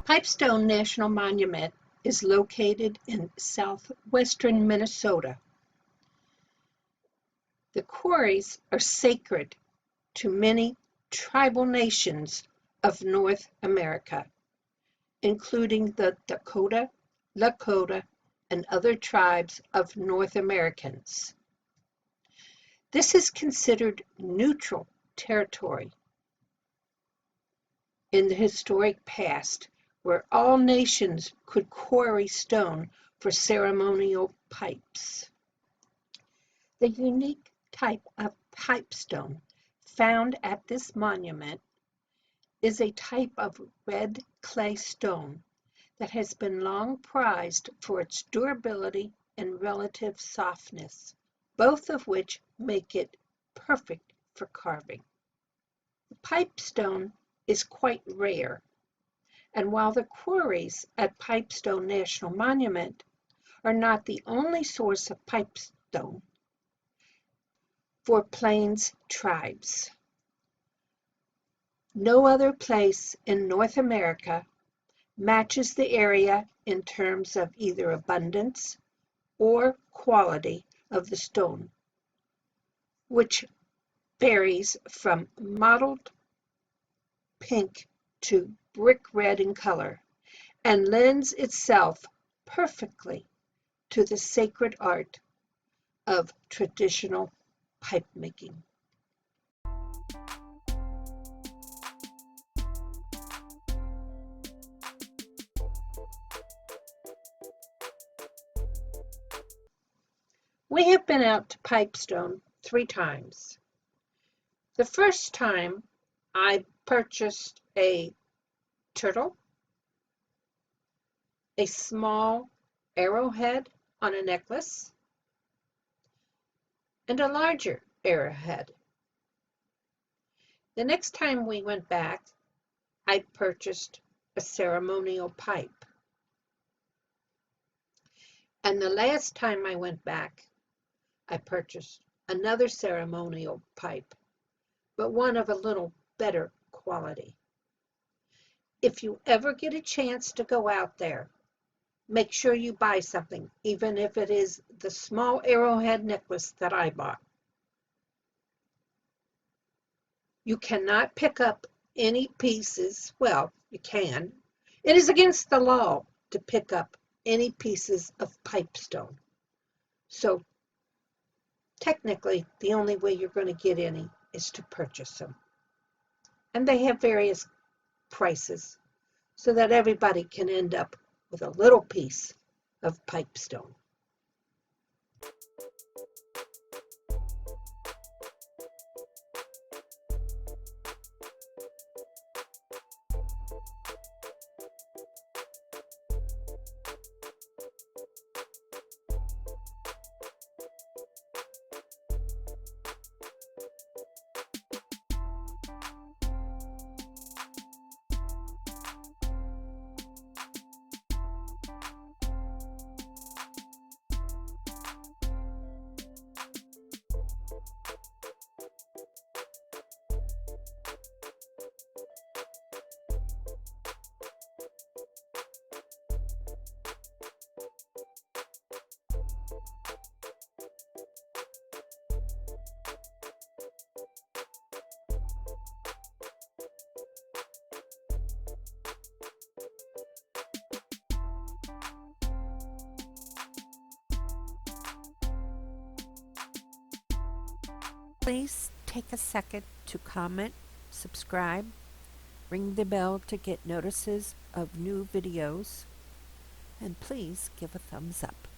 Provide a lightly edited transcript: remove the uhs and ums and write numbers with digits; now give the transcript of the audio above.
Pipestone National Monument is located in southwestern Minnesota. The quarries are sacred to many tribal nations of North America, including the Dakota, Lakota, and other tribes of North Americans. This is considered neutral territory in the historic past, where all nations could quarry stone for ceremonial pipes. The unique type of pipestone found at this monument is a type of red clay stone that has been long prized for its durability and relative softness, both of which make it perfect for carving. The pipestone is quite rare, and while the quarries at Pipestone National Monument are not the only source of pipestone for Plains tribes, no other place in North America matches the area in terms of either abundance or quality of the stone, which varies from mottled pink to brick red in color and lends itself perfectly to the sacred art of traditional pipe making. We have been out to Pipestone 3 times. The first time I purchased a turtle, a small arrowhead on a necklace, and a larger arrowhead. The next time we went back, I purchased a ceremonial pipe. And the last time I went back, I purchased another ceremonial pipe, but one of a little better quality. If you ever get a chance to go out there, make sure you buy something, even if it is the small arrowhead necklace that I bought. You cannot pick up any pieces. Well, you can. It is against the law to pick up any pieces of pipestone. So technically, the only way you're going to get any is to purchase them. And they have various prices so that everybody can end up with a little piece of pipestone. Please take a second to comment, subscribe, ring the bell to get notices of new videos, and please give a thumbs up.